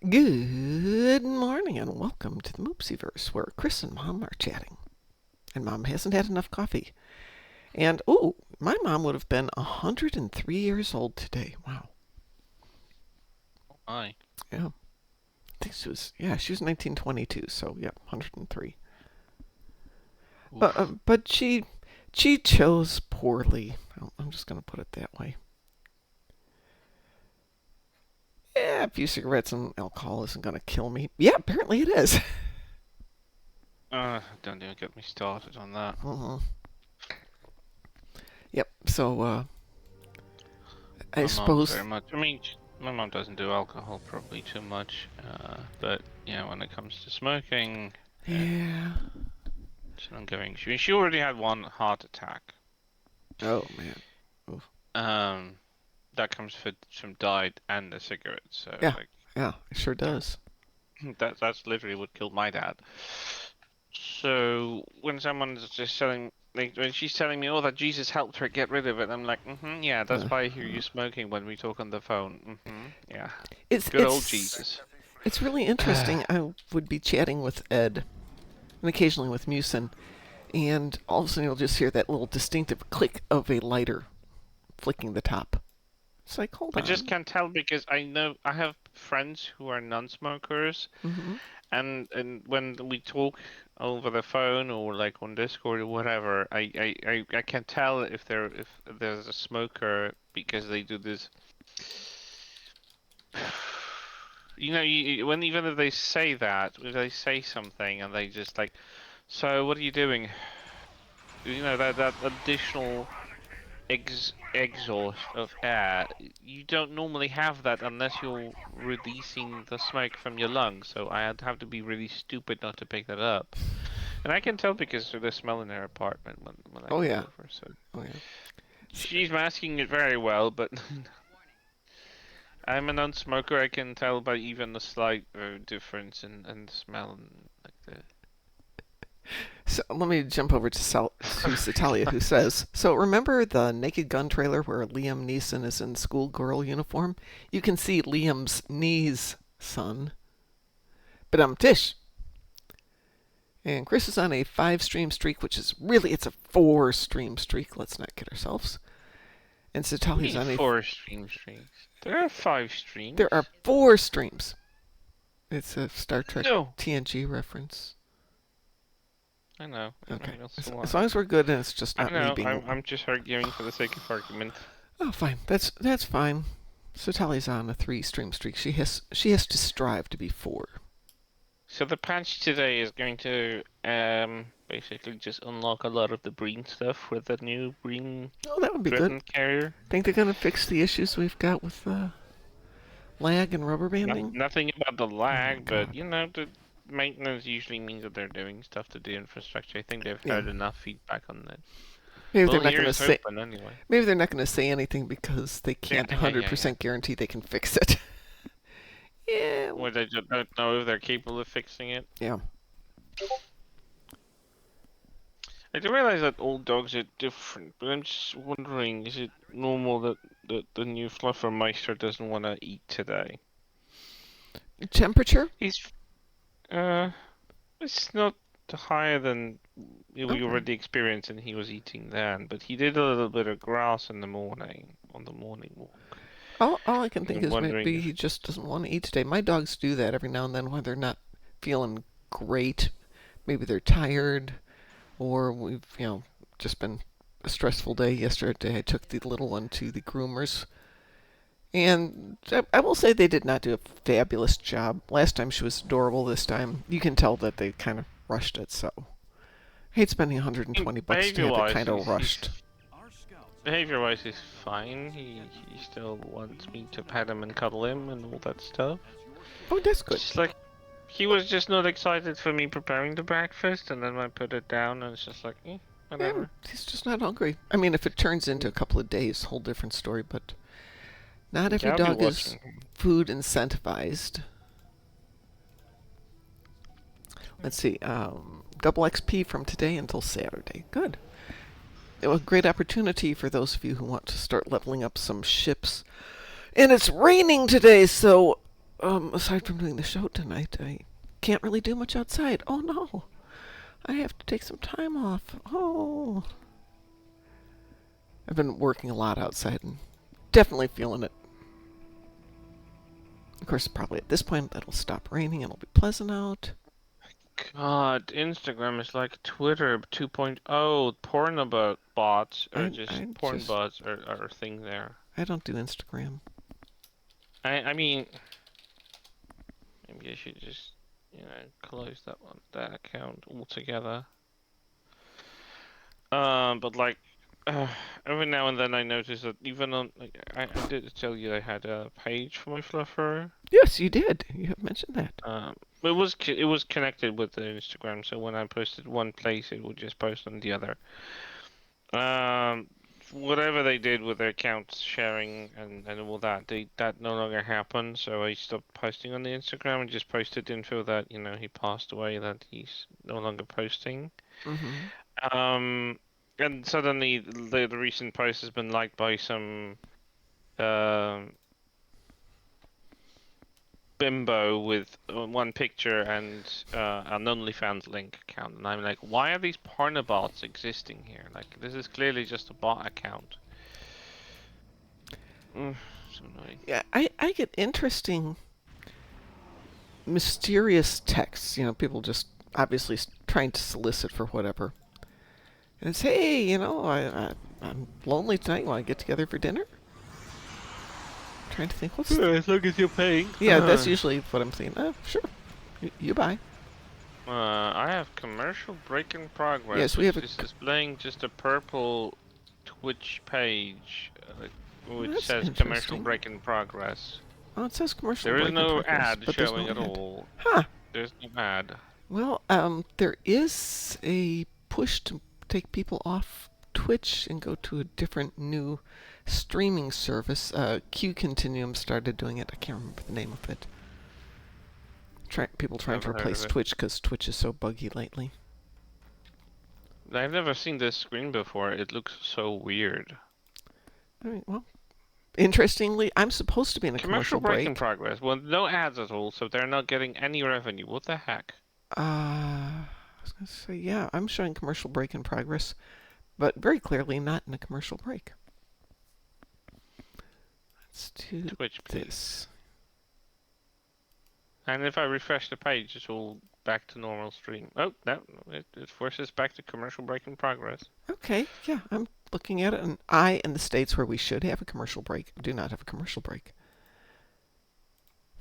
Good morning and welcome to the Moopsyverse, where Chris and Mom are chatting. And Mom hasn't had enough coffee. And, my mom would have been 103 years old today. Wow. Hi. Yeah. I think she was 1922, so yeah, 103. Oof. But she chose poorly. I'm just going to put it that way. Yeah, a few cigarettes and alcohol isn't going to kill me. Yeah, apparently it is. Don't even get me started on that. uh Yep, so, I My mom's very suppose, much. I mean, my mom doesn't do alcohol probably too much. But yeah, when it comes to smoking, yeah. it's an ongoing issue. She already had one heart attack. Oh, man. Oof. Um, that comes from diet and the cigarettes. So Yeah, like, yeah, it sure does. that's literally what killed my dad. So when someone's just telling, like, when she's telling me, "Oh, that Jesus helped her get rid of it," I'm like, yeah, that's Uh, why I hear you smoking when we talk on the phone. Yeah, it's good old it's Jesus. it's really interesting. I would be chatting with Ed and occasionally with Musin, and all of a sudden you'll just hear that little distinctive click of a lighter flicking the top. It's like, hold I just on. can't tell because I know I have friends who are non-smokers, Mm-hmm. and when we talk over the phone or like on Discord or whatever, I can tell if there's a smoker because they do this. When even if they say that, if they say something and they just like, so what are you doing? That additional exhaust of air. You don't normally have that unless you're releasing the smoke from your lungs. So I'd have to be really stupid not to pick that up. And I can tell because of the smell in her apartment when I Oh go yeah, over. So oh yeah. S she's masking it very well, but I'm a non-smoker. I can tell by even the slight difference in the smell and like the. So let me jump over to Satalia, who says, "So remember the Naked Gun trailer where Liam Neeson is in schoolgirl uniform? You can see Liam's knees, son. But Tish, and Chris is on a 5 stream streak, which is really, it's a 4 stream streak. Let's not kid ourselves. And What do you Satali's mean on a. 4 streams? There are 5 streams. There are 4 streams. It's a Star Trek No, TNG reference. I know. I Okay. know that's a As lie. long as we're good and it's just I not me know. being. I'm just arguing for the sake of argument. Oh, fine. That's fine. Satali's on a 3 stream streak. She has to strive to be 4. So the patch today is going to basically just unlock a lot of the Breen stuff with the new Breen Oh, that would be good. threatened carrier. Think they're gonna fix the issues we've got with lag and rubber banding? Nothing about the Oh my lag, but god. the maintenance usually means that they're doing stuff to the infrastructure. I think they've Yeah. heard enough feedback on that. Maybe they're Well, not gonna here's say. hoping anyway. Maybe they're not gonna say anything because they Yeah, can't yeah, yeah, yeah. 100% guarantee they can fix it. Yeah. Or they just don't know if they're capable of fixing it. Yeah. I do realize that all dogs are different, but I'm just wondering, is it normal that the new Fluffermeister doesn't want to eat today? Temperature? He's, uh, it's not higher than we Okay. already experienced and he was eating then, but he did a little bit of grass in the morning, on the morning walk. All I can think I'm is wondering maybe if, he just doesn't want to eat today. My dogs do that every now and then when they're not feeling great. Maybe they're tired, or we've, just been a stressful day. Yesterday, I took the little one to the groomers, and I will say they did not do a fabulous job. Last time she was adorable. This time, you can tell that they kind of rushed it. So, I hate spending $120 to have it behavior-wise, kind of rushed. behavior-wise, he's fine. He still wants me to pet him and cuddle him and all that stuff. Oh, that's good. Just like he was just not excited for me preparing the breakfast, and then I put it down, and it's just like, Yeah, whatever. he's just not hungry. I mean, if it turns into a couple of days, whole different story. But not every Yeah, I'll be dog is watching him. food incentivized. Let's see. Double XP from today until Saturday. Good. A great opportunity for those of you who want to start leveling up some ships. And it's raining today, so Aside from doing the show tonight, I can't really do much outside. Oh no, I have to take some time off. Oh, I've been working a lot outside and definitely feeling it. Of course, probably at this point it'll stop raining and it'll be pleasant out. God, Instagram is like Twitter 2.0. Porn about bots or I just I porn just bots are a thing there. I don't do Instagram. I mean, maybe I should just, close that account altogether. But like, uh, every now and then I notice that even on, like, I did tell you I had a page for my fluffer. Yes, you did. You have mentioned that. It was connected with the Instagram, so when I posted one place, it would just post on the other. Um, Whatever they did with their accounts sharing and all that, that no longer happened. So I stopped posting on the Instagram and just posted info that he passed away, that he's no longer posting. Mm-hmm. Um, and suddenly the recent post has been liked by some um bimbo with one picture and an OnlyFans link account, and I'm like, why are these pornobots existing here? Like, this is clearly just a bot account. So annoying. Yeah, I get interesting, mysterious texts. People just obviously trying to solicit for whatever. And it's, hey, I'm lonely tonight. Want to get together for dinner? Trying to think, what's. As long as you're paying. Yeah, that's usually what I'm thinking. Oh, sure. You buy. I have commercial break in Yes, progress, we have which a. is displaying just a purple Twitch page, which That's says commercial interesting. break in progress. Oh, it says commercial There is break in no progress, ad but there's showing no at ad. all. Huh. There's no ad. Well, there is a push to take people off Twitch and go to a different new streaming service. Q Continuum started doing it. I can't remember the name of it. People trying to Never heard of replace it. Twitch because Twitch is so buggy lately. I've never seen this screen before. It looks so weird. I mean, well, interestingly, I'm supposed to be in a Commercial commercial break in break. progress. Well, no ads at all, so they're not getting any revenue. What the heck? I was going to say, yeah, I'm showing commercial break in progress, but very clearly not in a commercial break. Let's do Twitch, please. this. And if I refresh the page, it's all back to normal stream. Oh, no, it forces back to commercial break in progress. Okay, yeah, I'm looking at it, and I, in the states where we should have a commercial break, do not have a commercial break.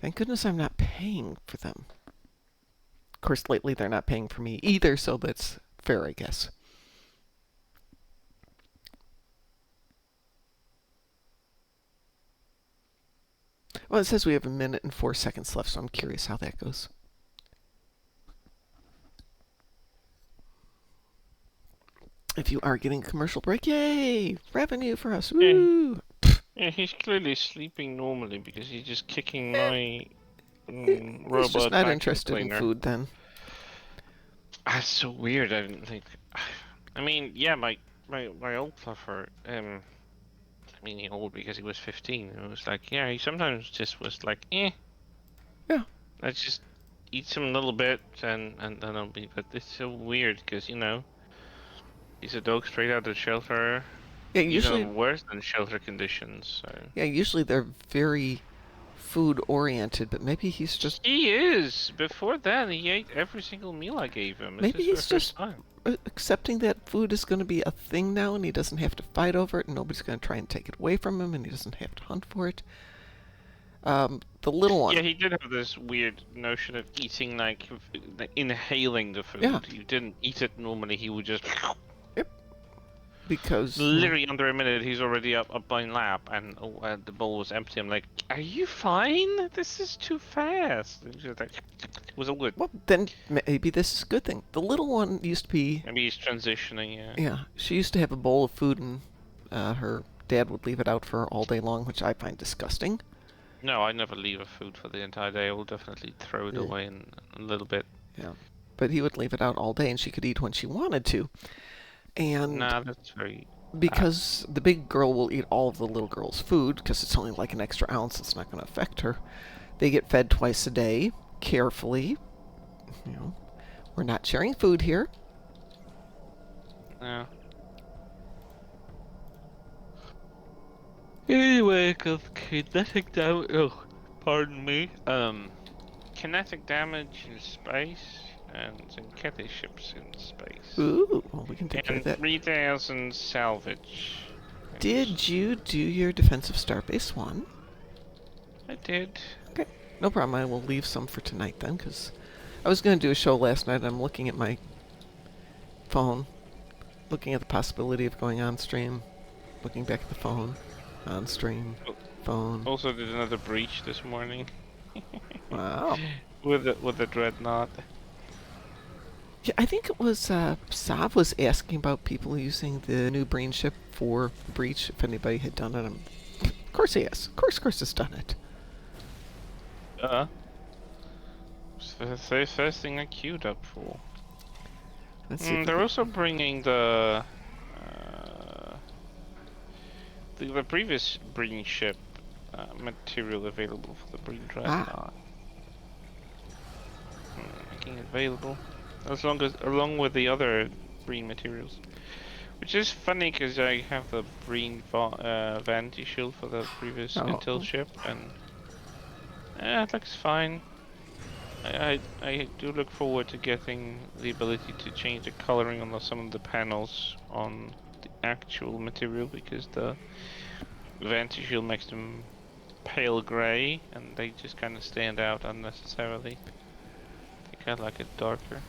Thank goodness I'm not paying for them. Of course, lately they're not paying for me either, so that's fair, I guess. Well, it says we have 1 minute and 4 seconds left, so I'm curious how that goes. If you are getting a commercial break, yay! Revenue for us, Yeah, woo! yeah, he's clearly sleeping normally because he's just kicking Eh, my he's just robot not vacuum interested in cleaner. food then. That's so weird. I didn't think. I mean, yeah, my old fluffer. I mean, he old because he was 15. It was like, yeah, he sometimes just was like, Yeah. let's just eat some little bit and then I'll be. But it's so weird because he's a dog straight out of the shelter, Yeah, usually even worse than shelter conditions. So yeah, usually they're very food oriented, but maybe he's just he is. Before that, he ate every single meal I gave him. This maybe is the he's first just time. accepting that food is going to be a thing now and he doesn't have to fight over it and nobody's going to try and take it away from him and he doesn't have to hunt for it. The little Yeah, one. he did have this weird notion of eating like inhaling the Yeah. food. He didn't eat it normally. He would just Yep. Because, literally under a minute. He's already up my lap, and the bowl was empty. I'm like, "Are you fine? This is too fast." And he was like, it was all good. well, then maybe this is a good thing. The little one used to be, Maybe he's transitioning. Yeah. yeah, she used to have a bowl of food and her dad would leave it out for her all day long, which I find disgusting. No, I never leave a food for the entire day. I will definitely throw it Yeah. away in a little bit. Yeah. But he would leave it out all day and she could eat when she wanted to. And Nah, that's very bad. because the big girl will eat all of the little girl's food, because it's only like an extra ounce, it's not going to affect her. They get fed twice a day, carefully. You know, we're not sharing food here. Yeah. Anyway, cause kinetic damage. Oh, pardon me. Kinetic damage in space and Zenkete ships in space. Ooh, well, we can take care of And that. 3,000 salvage. Did you do your defensive starbase 1? I did. Okay, no problem. I will leave some for tonight then, because I was going to do a show last night. I'm looking at my phone, looking at the possibility of going on stream, looking back at the phone, on stream, phone. Also did another breach this morning. Wow. with the dreadnought. Yeah, I think it was Sav was asking about people using the new Breen ship for breach. If anybody had done it, of course he has. Of course, has done it. First thing I queued up for. Let's see. They're also bringing the previous Breen ship material available for the Breen dreadnought. Making it available along with the other Breen materials, which is funny because I have the Breen vanity shield for the previous Intel ship, and it looks fine. I do look forward to getting the ability to change the coloring on some of the panels on the actual material, because the vanity shield makes them pale grey and they just kind of stand out unnecessarily. I think I'd like it darker.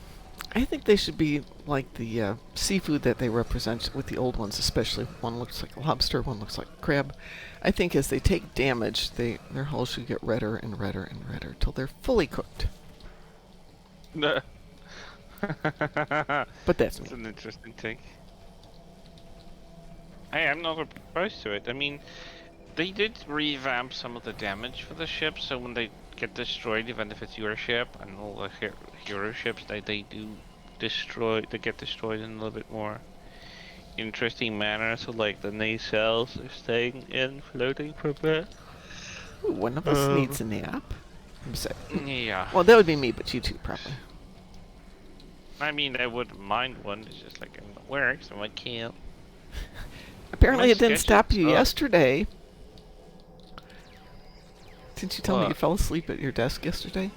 I think they should be like the seafood that they represent with the old ones, especially. One looks like a lobster, one looks like a crab. I think as they take damage, their hulls should get redder and redder and redder till they're fully cooked. No. But that's me. an interesting take. Hey, I'm not opposed to it. I mean, they did revamp some of the damage for the ship, so when they get destroyed, even if it's your ship and all the hero ships, they do they get destroyed in a little bit more interesting manner. So like the nacelles are staying in, floating for a bit. Ooh, one of us needs a nap. Yeah. Well, that would be me, but you too, probably. I mean, I wouldn't mind one. It's just like I'm at work, so I can't. Apparently, it didn't stop you yesterday. Didn't you tell me you fell asleep at your desk yesterday?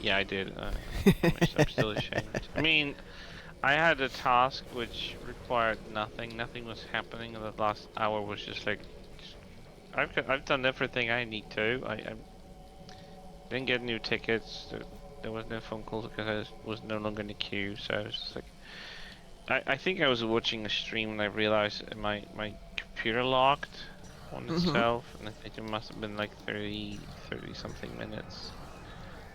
Yeah, I did. I'm still ashamed. I mean, I had a task which required nothing. Nothing was happening, and the last hour was just like, I've done everything I need to. I didn't get new tickets. There was no phone calls because I was no longer in the queue. So I was just like, I think I was watching a stream and I realized my computer locked on itself, and I think it must have been like 30 something minutes.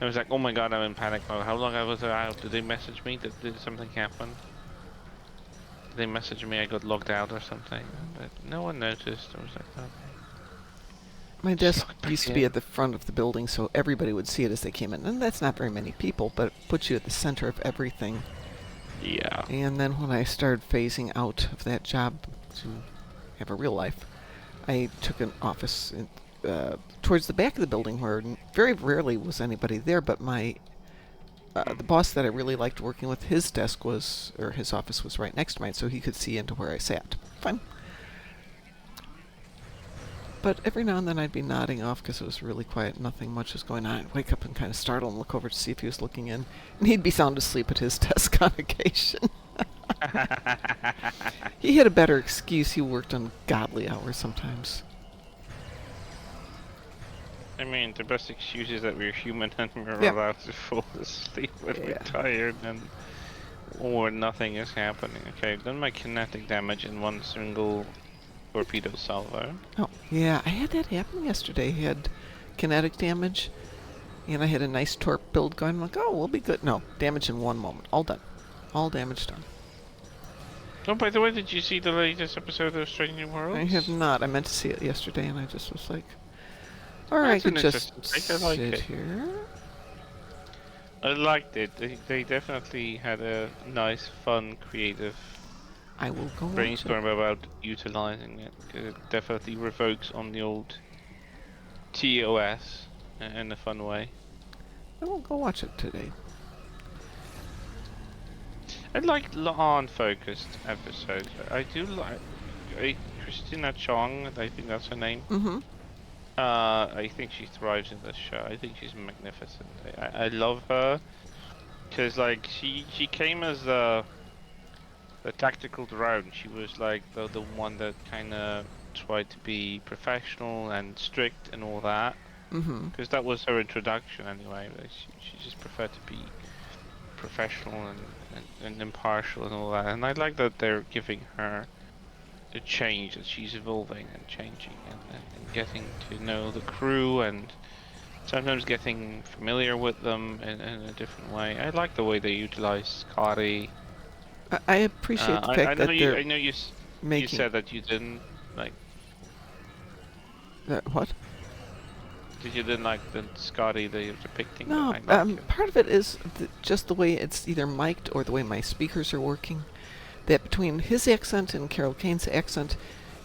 I was like, oh my god, I'm in panic mode. How long I was out? Did they message me? Did something happen? Did they message me I got logged out or something? But no one noticed. I was like, okay. My desk used to be at the front of the building, so everybody would see it as they came in. And that's not very many people, but it puts you at the center of everything. Yeah. And then when I started phasing out of that job to have a real life, I took an office towards the back of the building where very rarely was anybody there, but my the boss that I really liked working with, his desk was, or his office was right next to mine, so he could see into where I sat. Fine. But every now and then I'd be nodding off because it was really quiet, nothing much was going on. I'd wake up and kind of startle and look over to see if he was looking in, and he'd be sound asleep at his desk on occasion. He had a better excuse. He worked on godly hours sometimes. I mean, the best excuse is that we're human and we're allowed to fall asleep when we're tired or nothing is happening. Okay, I've done my kinetic damage in one single torpedo salvo. Oh, yeah, I had that happen yesterday. I had kinetic damage, and I had a nice torp build going. I'm like, oh, we'll be good. No, damage in one moment. All done. All damage done. Oh, by the way, did you see the latest episode of Strange New Worlds? I have not. I meant to see it yesterday, and I just was like, or I could just sit here. I liked it. They definitely had a nice, fun, creative I will go brainstorm about utilizing it. It definitely revokes on the old TOS in a fun way. I will go watch it today. I like lawn-focused episodes. I do like Christina Chong. I think that's her name. Mm-hmm. I think she thrives in this show. I think she's magnificent. I love her because like she came as the tactical drone. She was like the one that kind of tried to be professional and strict and all that. Mm-hmm. Because that was her introduction anyway. Like she just preferred to be professional and impartial and all that. And I like that they're giving her a change, that she's evolving and changing and getting to know the crew and sometimes getting familiar with them in a different way. I like the way they utilize Scotty. I appreciate the fact that they're I know you making said that you didn't like what? that you didn't like the Scotty they are depicting, but No, I like it. part of it is just the way it's either mic'd or the way my speakers are working. That between his accent and Carol Kane's accent,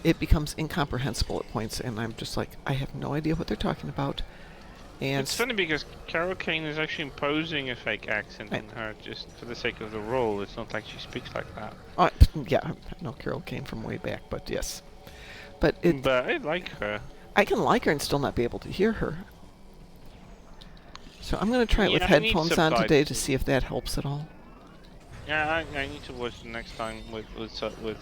it becomes incomprehensible at points, and I'm just like, I have no idea what they're talking about. And It's funny because Carol Kane is actually imposing a fake accent I, on her just for the sake of the role. It's not like she speaks like that. uh, yeah, I know Carol Kane from way back, but yes, but But I like her. I can like her and still not be able to hear her. So I'm going to try it with Yeah, I need headphones on today to subtitles. see if that helps at all. Yeah, I need to watch the next time with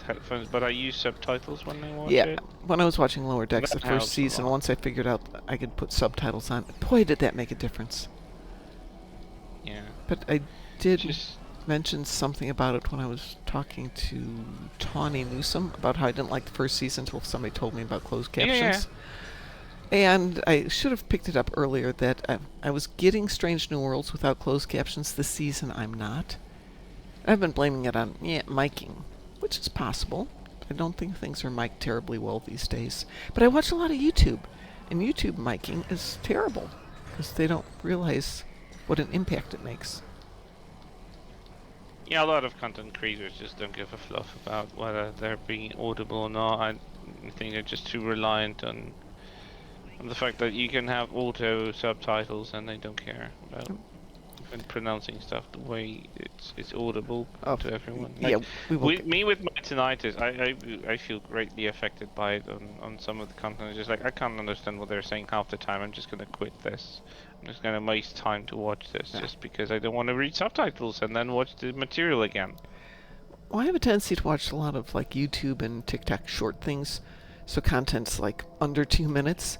headphones, but I use subtitles when I watch Yeah, it. when I was watching Lower Decks the That first helps a season, lot. once I figured out I could put subtitles on, boy, did that make a difference. Yeah. But I did Just mention something about it when I was talking to Tawny Newsom about how I didn't like the first season until somebody told me about closed yeah, yeah. captions. And I should have picked it up earlier that I was getting Strange New Worlds without closed captions this season. I'm not. I've been blaming it on miking, which is possible. I don't think things are mic'd terribly well these days. But I watch a lot of YouTube, and YouTube miking is terrible because they don't realize what an impact it makes. Yeah, a lot of content creators just don't give a fluff about whether they're being audible or not. I think they're just too reliant on the fact that you can have auto subtitles and they don't care about even pronouncing stuff the way it's audible Oh, to everyone. yeah, Like we will. me with my tinnitus, I feel greatly affected by it on some of the content. It's just like I can't understand what they're saying half the time. I'm just gonna quit this. I'm just gonna waste time to watch this Yeah. just because I don't want to read subtitles and then watch the material again. Well, I have a tendency to watch a lot of like YouTube and TikTok short things, so content's like under 2 minutes.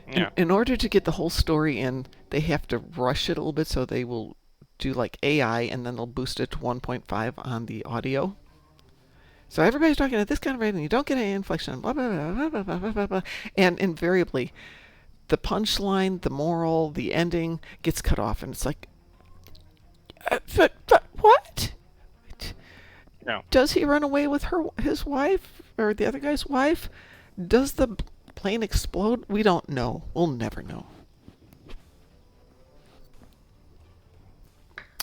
Yeah. In order to get the whole story in, they have to rush it a little bit, so they will do like AI and then they'll boost it to 1.5 on the audio. So everybody's talking at this kind of rate, and you don't get any inflection, blah, blah, blah, blah, blah, blah, blah, blah. And invariably, the punchline, the moral, the ending gets cut off, and it's like, but what? No. Does he run away with his wife, or the other guy's wife? Does the plane explode? We don't know. We'll never know.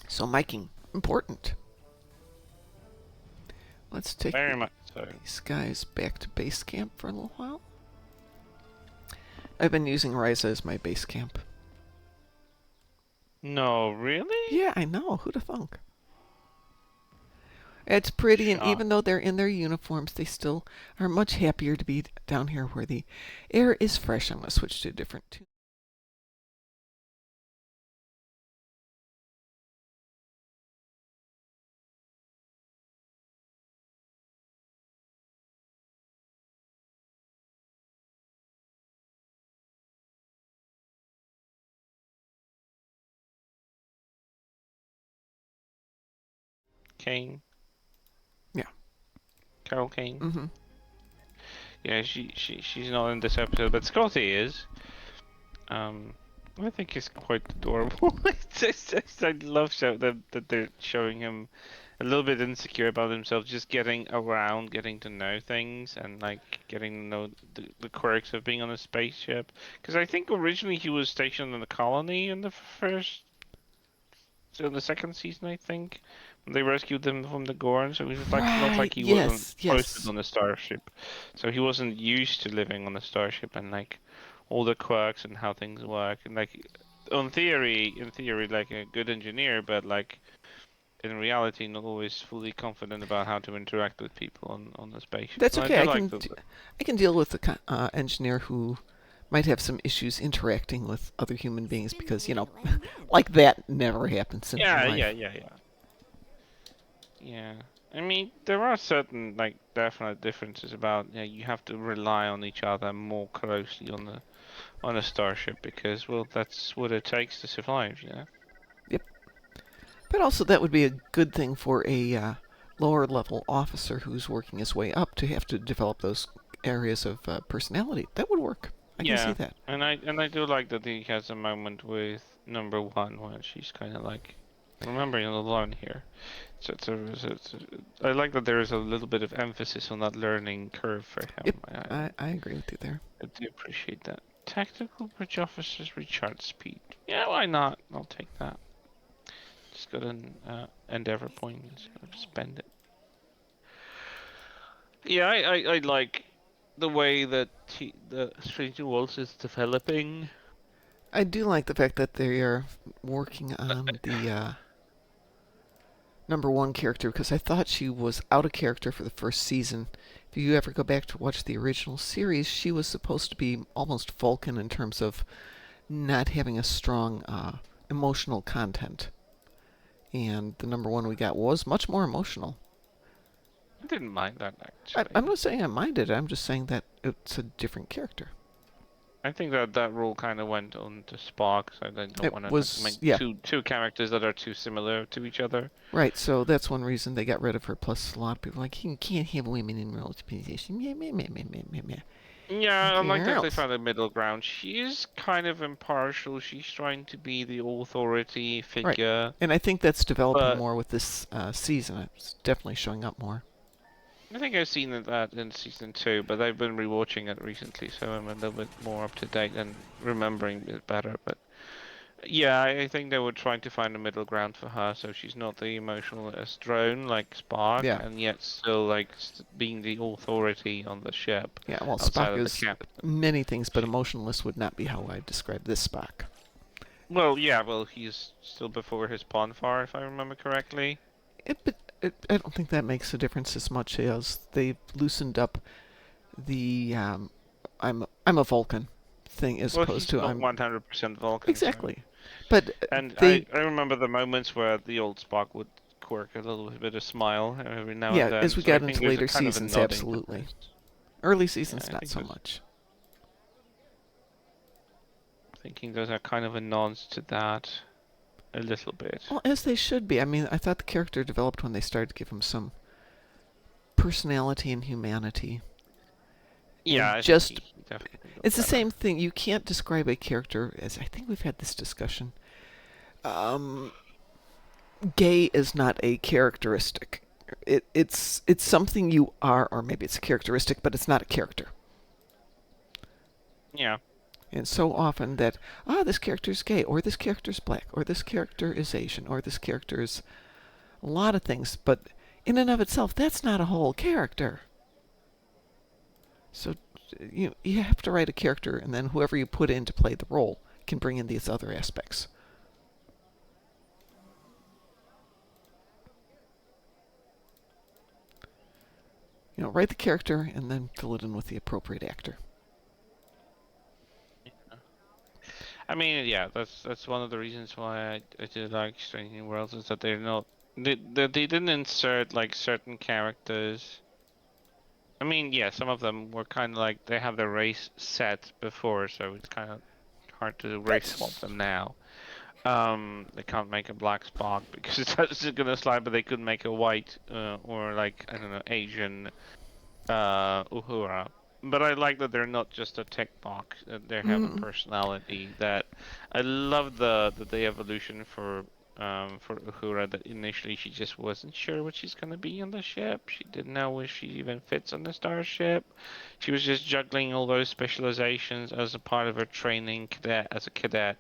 So miking, important. Let's take Very much so. these guys back to base camp for a little while. I've been using Ryza as my base camp. No, really? Yeah, I know. Who'd have thunk? It's pretty, and Shock. even though they're in their uniforms, they still are much happier to be down here where the air is fresh. I'm going to switch to a different tune. Kane. Yeah. Carol Kane. Mm-hmm. Yeah, she's not in this episode, but Scotty is. I think he's quite adorable. I love that they're showing him a little bit insecure about himself, just getting around, getting to know things, and like getting to know the quirks of being on a spaceship. Because I think originally he was stationed in the colony in the so in the second season, I think, when they rescued them from the Gorn. So it was like not Right. like he wasn't Yes. posted Yes. on the starship, so he wasn't used to living on the starship and like all the quirks and how things work. And like, in theory, like a good engineer, but like in reality, not always fully confident about how to interact with people on the spaceship. That's And I okay. do like the I can deal with the engineer who might have some issues interacting with other human beings because like that never happens in real yeah, yeah, life. yeah, yeah, yeah. I mean, there are certain like definite differences about you have to rely on each other more closely on a starship because well that's what it takes to survive. Yep. But also, that would be a good thing for a lower level officer who's working his way up to have to develop those areas of personality. That would work. I can see Yeah, that. and I do like that he has a moment with number one when she's kind of like, remember you're not alone here. I like that there is a little bit of emphasis on that learning curve for Yep, him. I agree with you there. I do appreciate that. Tactical bridge officers recharge speed. Yeah, why not? I'll take that. Just got an endeavor point. Just gotta spend it. Yeah, I like the way that the Stranger Worlds is developing. I do like the fact that they are working on the number one character because I thought she was out of character for the first season. If you ever go back to watch the original series, she was supposed to be almost Vulcan in terms of not having a strong emotional content. And the number one we got was much more emotional. I didn't mind that I'm actually. not saying I minded it, I'm just saying that it's a different character. I think that that role kind of went on to Spock, so I don't It want to like was, make yeah, two characters that are too similar to each other. right. So that's one reason they got rid of her. Plus, a lot of people are like, you can't have women in roles position. Meh, meh, meh, meh, meh, meh, meh. Yeah, I like that they Girls. found a middle ground. She is kind of impartial. She's trying to be the authority Right. figure, And I think that's developing but more with this season. It's definitely showing up more. I think I've seen that in season two. But I've been rewatching it recently, so I'm a little bit more up to date and remembering it better. But yeah, I think they were trying to find a middle ground for her, so she's not the emotionless drone like Spark, Yeah. and yet still like being the authority on the ship Yeah, well, outside Spock of the is captain. many things, but She, emotionless would not be how I describe this Spock. well, yeah, well, he's still before his bonfire, if I remember correctly. But I don't think that makes a difference as much as they've loosened up the I'm a Vulcan thing as Well, opposed he's to not I'm 100% Vulcan, so. exactly. But And they I remember the moments where the old Spock would quirk a little bit of smile every now and yeah, as then, we so I got think into there's a later kind of a seasons, nodding to absolutely. this. Early Yeah, seasons, I not think so there's much. thinking those are kind of a nods to that a little bit. Well, as they should be. I mean, I thought the character developed when they started to give him some personality and humanity. Yeah, And I think just, he definitely got it's the better. same thing. You can't describe a character as, I think we've had this discussion. Um, Gay is not a characteristic. It's something you are, or maybe it's a characteristic, but it's not a character. Yeah, And so often that, this character is gay, or this character is black, or this character is Asian, or this character is a lot of things, but in and of itself, that's not a whole character. So you have to write a character, and then whoever you put in to play the role can bring in these other aspects. Write the character and then fill it in with the appropriate actor. I mean, yeah, that's one of the reasons why I do like Strange New Worlds is that they're not they didn't insert like certain characters. I mean, yeah, some of them were kind of like they have their race set before, so it's kind of hard to race swap That's them now. They can't make a black Spock because that's gonna slide, but they could make a white or like I don't know Asian Uhura. But I like that they're not just a tech box; that they have a mm, personality. That I love the evolution for Uhura. That initially she just wasn't sure what she's gonna be on the ship. She didn't know if she even fits on the starship. She was just juggling all those specializations as a part of her training cadet as a cadet.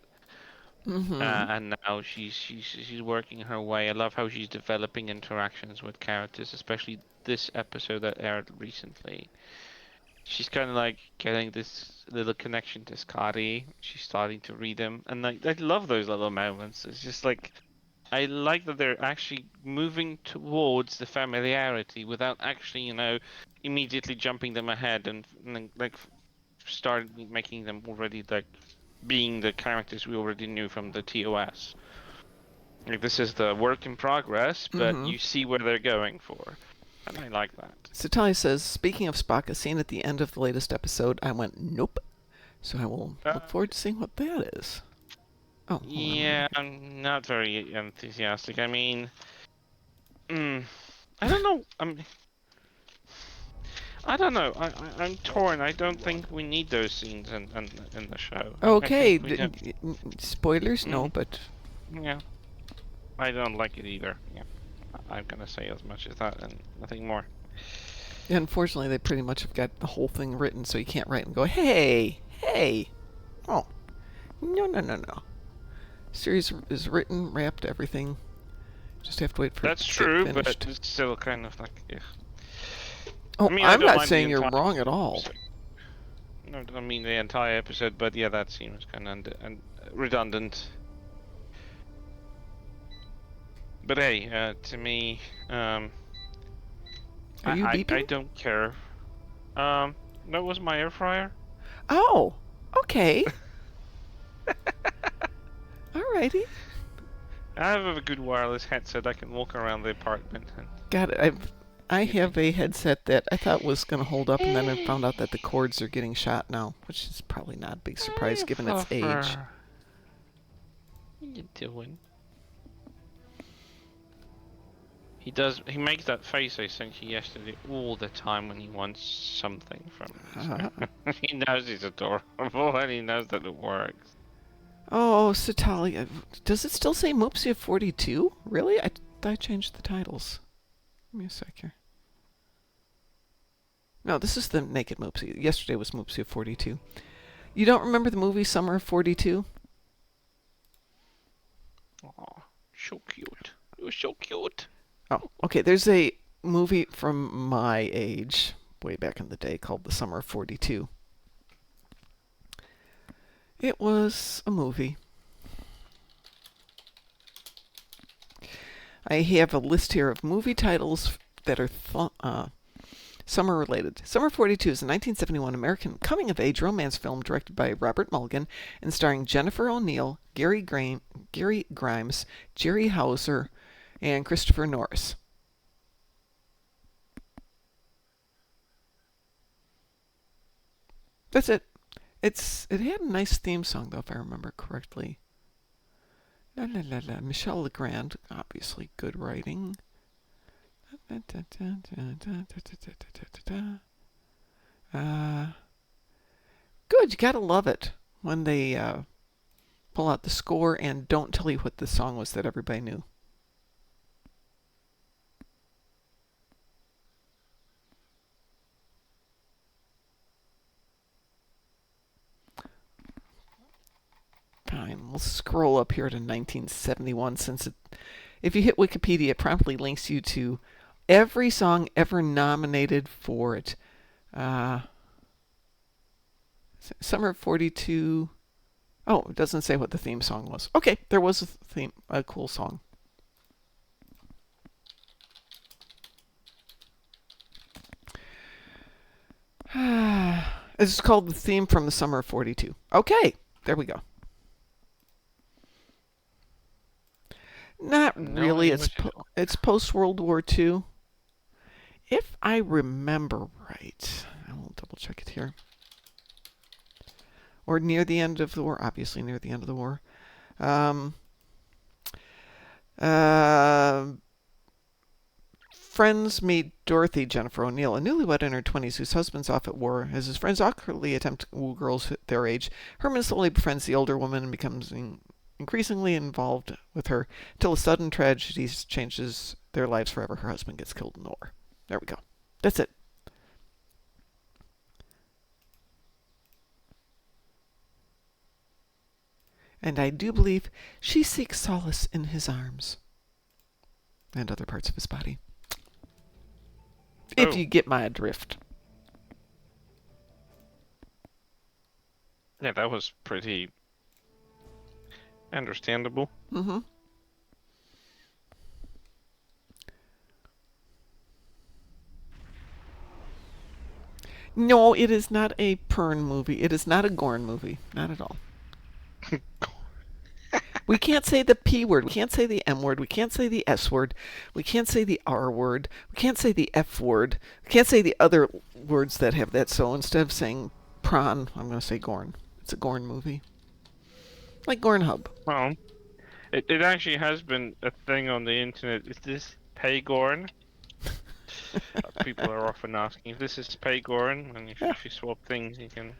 mm-hmm. And now she's working her way. I love how she's developing interactions with characters, especially this episode that aired recently. she's kind of like getting this little connection to Scotty. She's starting to read him, and like I love those little moments. It's just like I like that they're actually moving towards the familiarity without actually, immediately jumping them ahead and like start making them already like being the characters we already knew from the TOS. Like this is the work in progress, but Mm-hmm. you see where they're going for, and I like that. So Tali says, speaking of Spock, a scene at the end of the latest episode, I went, nope. So I will look forward to seeing what that is. Oh, hold on. Let me. Yeah, I'm not very enthusiastic. I mean, mm, I don't know. I don't know. I'm torn. I don't think we need those scenes in the show. I Okay, think we don't. spoilers? No, Mm, but yeah, I don't like it either. Yeah, I'm gonna say as much as that and nothing more. unfortunately, they pretty much have got the whole thing written, so you can't write and go, hey, hey. Oh, no, no, no, no. Series is written, wrapped, everything. Just have to wait for it That's to get true, but finished. it's still kind of like, yeah. I Oh, mean, I I'm don't not mind the saying you're entire wrong at all. episode. No, I mean the entire episode, but yeah, that seems kind of redundant. But hey, to me, Are you I beeping? don't care. That was my air fryer. Oh, okay. Alrighty. I have a good wireless headset. I can walk around the apartment and Got it. I you think. have a headset that I thought was going to hold up, and then I found out that the cords are getting shot now, which is probably not a big surprise Hey, given its age. Fluffer. What you doing? He does. He makes that face I sent you yesterday all the time when he wants something from me. Uh, So he knows he's adorable and he knows that it works. oh, Satali, does it still say Moopsy of 42? Really? I changed the titles. Give me a sec here. No, this is the naked Moopsy. Yesterday was Moopsy of 42. You don't remember the movie Summer of 42? Oh, so cute. You're so cute. Oh, okay. There's a movie from my age, way back in the day, called The Summer of 42. It was a movie. I have a list here of movie titles that are summer related. Summer 42 is a 1971 American coming of age romance film directed by Robert Mulligan and starring Jennifer O'Neill, Gary Grimes, Jerry Hauser, and Christopher Norris. That's it. It had a nice theme song though, if I remember correctly. La la la la. Michel Legrand, obviously good writing. Uh, Good, you gotta love it when they pull out the score and don't tell you what the song was that everybody knew. Fine, we'll scroll up here to 1971 since if you hit Wikipedia, it promptly links you to every song ever nominated for it. Uh, Summer of 42. Oh, it doesn't say what the theme song was. Okay, there was a cool song. It's called the theme from the Summer of 42. Okay, there we go. Not No really. English at all. It's post World War II, if I remember right. I will double check it here. Or near the end of the war. Obviously, near the end of the war. Um, uh, Friends meet Dorothy Jennifer O'Neill, a newlywed in her 20s whose husband's off at war. As his friends awkwardly attempt to woo girls their age, Herman slowly befriends the older woman and becomes increasingly involved with her until a sudden tragedy changes their lives forever. Her husband gets killed in the war. There we go. That's it. And I do believe she seeks solace in his arms and other parts of his body. If Oh, you get my drift. Yeah, that was pretty understandable. Mm-hmm. No, it is not a Pern movie. It is not a Gorn movie. Not at all. We can't say the P word. We can't say the M word. We can't say the S word. We can't say the R word. We can't say the F word. We can't say the other words that have that. So instead of saying prawn, I'm going to say Gorn. It's a Gorn movie. Like Gorn Hub. Well, it actually has been a thing on the internet. Is this Paygorn? People are often asking if this is Paygorn, and Yeah. if you swap things, you can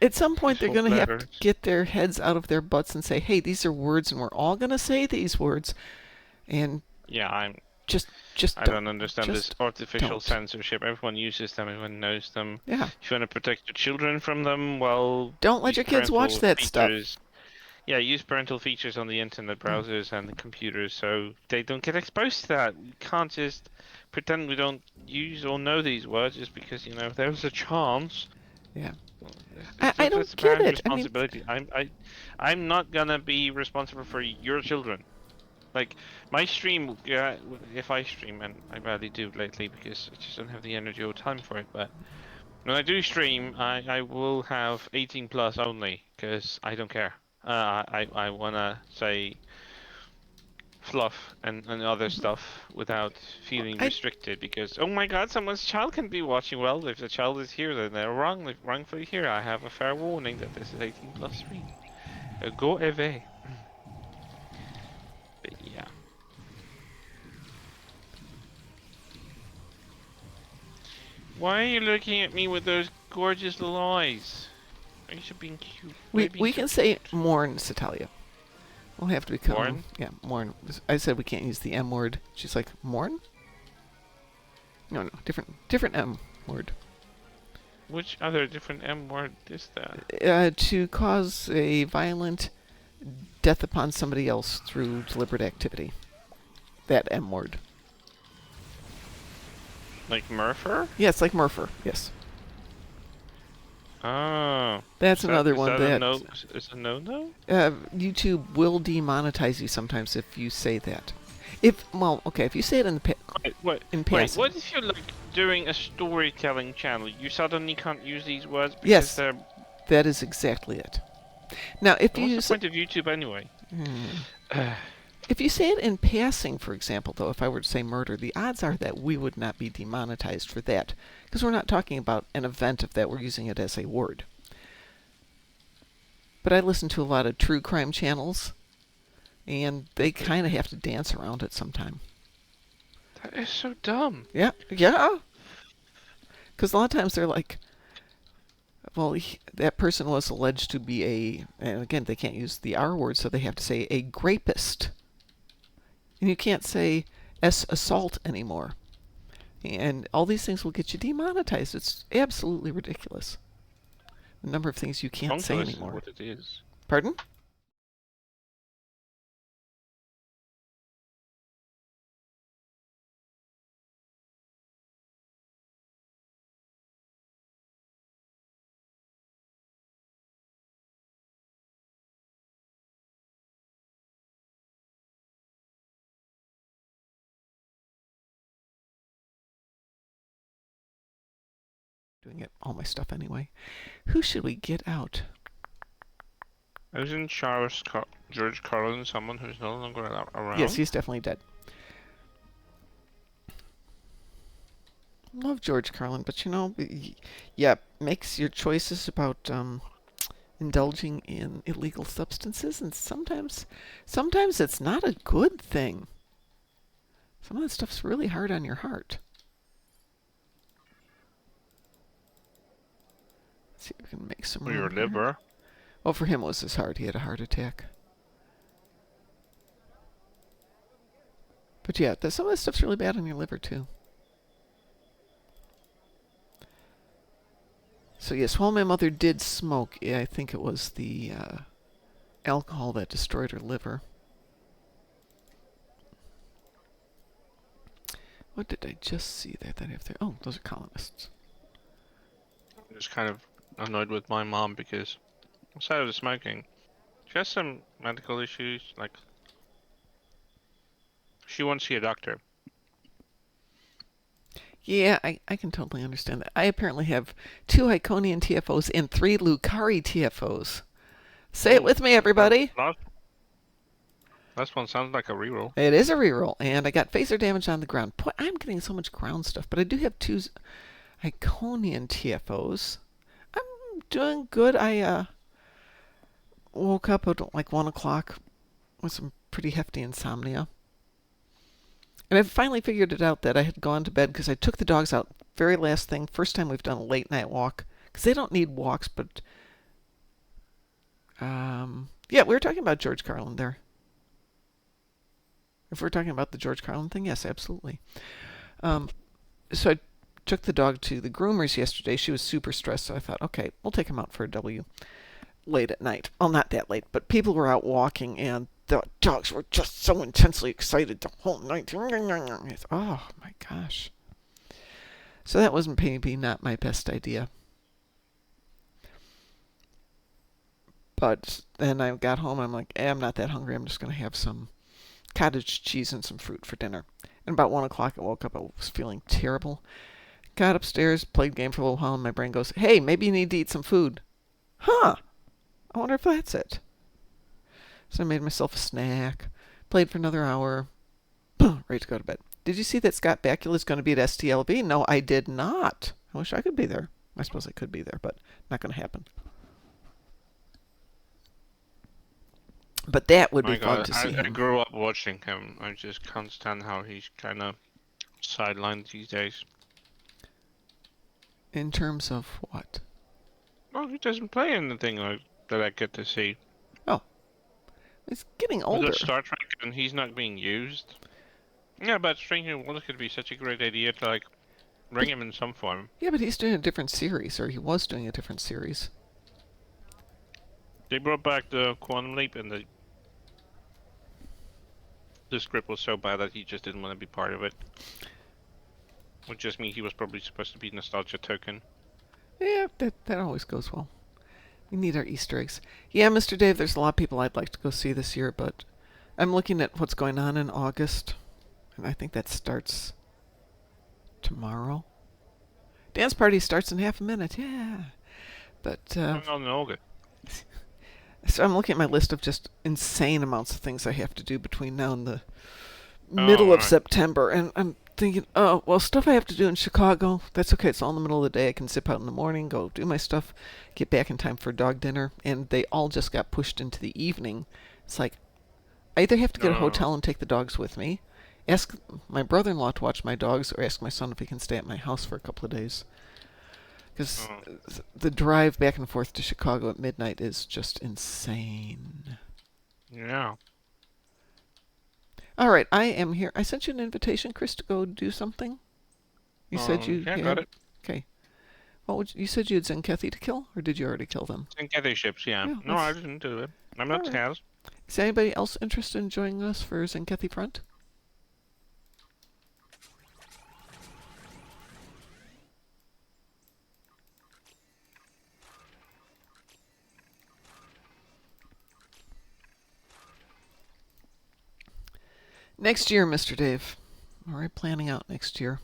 At some if you point, they're swap going to have to letters. get their heads out of their butts and say, hey, these are words, and we're all going to say these words. And Yeah, just, just I don't. don't understand this Just artificial don't. censorship. Everyone uses them, everyone knows them. Yeah. If you want to protect your children from them, well, Don't let use your kids watch parental that stuff. features. Yeah, use parental features on the internet Mm. browsers and the computers so they don't get exposed to that. You can't just pretend we don't use or know these words just because, there's a chance. Yeah. Well, I don't that's a get parent's it. I mean, responsibility. I'm not gonna be responsible for your children. Like my stream, yeah, if I stream, and I rarely do lately because I just don't have the energy or time for it. But when I do stream, I will have 18 plus only because I don't care. I wanna say fluff and other stuff without feeling I restricted because oh my god, someone's child can be watching. Well, if the child is here, then they're wrongfully here. I have a fair warning that this is 18 plus stream. Go away. But yeah. Why are you looking at me with those gorgeous little eyes? Are you being cute? Why are you being we so can say cute? mourn, Satalia. We'll have to become, Warren? yeah, mourn. I said we can't use the M word. She's like, mourn? No, no, different M word. Which other different M word is that? To cause a violent death upon somebody else through deliberate activity. That M word. Like Murpher? Yes, like Murpher. Yes. Oh. That's Is that another is one that a that no is a no? YouTube will demonetize you sometimes if you say that. Well, okay, if you say it in Wait, passing. what if you're like doing a storytelling channel? You suddenly can't use these words because Yes, they're that is exactly it. Now, if you what's the use point of YouTube anyway? hmm, if you say it in passing, for example, though, if I were to say murder, the odds are that we would not be demonetized for that because we're not talking about an event of that. We're using it as a word. But I listen to a lot of true crime channels, and they kind of have to dance around it sometime. That is so dumb. Yeah, yeah. Because a lot of times they're like, well, that person was alleged to be and again, they can't use the R word, so they have to say a grapist. And you can't say S assault anymore. And all these things will get you demonetized. It's absolutely ridiculous. The number of things you can't say Wrongfulness is anymore. what it is. Pardon? Doing it all my stuff anyway. Who should we get out? Isn't George Carlin someone who's no longer Yes, around? he's definitely dead. Love George Carlin, but yeah, makes your choices about indulging in illegal substances, and sometimes it's not a good thing. Some of that stuff's really hard on your heart. Let's see if we can make some Or your room here. liver? Well, for him it was his heart. He had a heart attack. But yeah, some of that stuff's really bad on your liver too. So yes, while my mother did smoke, I think it was the alcohol that destroyed her liver. What did I just see that I have there? Oh, those are colonists. I'm just kind of annoyed with my mom because aside of the smoking, she has some medical issues. Like she wants to see a doctor. Yeah, I can totally understand that. I apparently have 2 Iconian TFOs and 3 Lucari TFOs. Say it Oh, with me, that everybody. last one sounds like a reroll. It is a reroll, and I got phaser damage on the ground. Boy, I'm getting so much ground stuff, but I do have 2 Iconian TFOs. I'm doing good. I woke up at like 1 o'clock with some pretty hefty insomnia. And I finally figured it out that I had gone to bed because I took the dogs out very last thing. First time we've done a late night walk. Because they don't need walks, but yeah, we were talking about George Carlin there. If we're talking about the George Carlin thing, yes, absolutely. Um, so I took the dog to the groomers yesterday. She was super stressed, so I thought, okay, we'll take him out for a W late at night. Well, not that late, but people were out walking, and the dogs were just so intensely excited the whole night. Oh my gosh. So that wasn't maybe not my best idea. But then I got home and I'm like, I'm not that hungry. I'm just going to have some cottage cheese and some fruit for dinner. And about 1 o'clock I woke up. I was feeling terrible. Got upstairs, played game for a little while, and my brain goes, hey, maybe you need to eat some food. Huh. I wonder if that's it. So I made myself a snack, played for another hour, ready to go to bed. Did you see that Scott Bakula is going to be at STLV? No, I did not. I wish I could be there. I suppose I could be there, but not going to happen. But that would be My fun God, to see I him. grew up watching him. I just can't stand how he's kind of sidelined these days. In terms of what? Well, he doesn't play anything like that I get to see. Oh, he's getting We got older. Star Trek, and he's not being used. Yeah, but Stranger Worlds could be such a great idea to like But bring him in some form. yeah, but he's doing a different series, or he was doing a different series. They brought back the Quantum Leap, and the script was so bad that he just didn't want to be part of it. Which just means he was probably supposed to be nostalgia token. Yeah, that always goes well. We need our Easter eggs. Yeah, Mr. Dave, there's a lot of people I'd like to go see this year, but I'm looking at what's going on in August, and I think that starts tomorrow. Dance party starts in half a minute. Yeah, but Going on in August. so I'm looking at my list of just insane amounts of things I have to do between now and the Oh, middle of right. September, and I'm thinking, oh, well, stuff I have to do in Chicago. That's okay. It's all in the middle of the day. I can zip out in the morning, go do my stuff, get back in time for dog dinner, and they all just got pushed into the evening. It's like I either have to get a No. hotel and take the dogs with me, ask my brother-in-law to watch my dogs, or ask my son if he can stay at my house for a couple of days. Because Oh. the drive back and forth to Chicago at midnight is just insane. Yeah. All right, I am here. I sent you an invitation, Chris, to go do something. You said you Yeah, got had. it. Okay. You said you had Zenkethy to kill, or did you already kill them? Synchetty ships, yeah. Yeah, No, I let's. didn't do it. I'm All not right. Taz. Is anybody else interested in joining us for Zenkethy Front? Next year, Mr. Dave. Already planning out next year.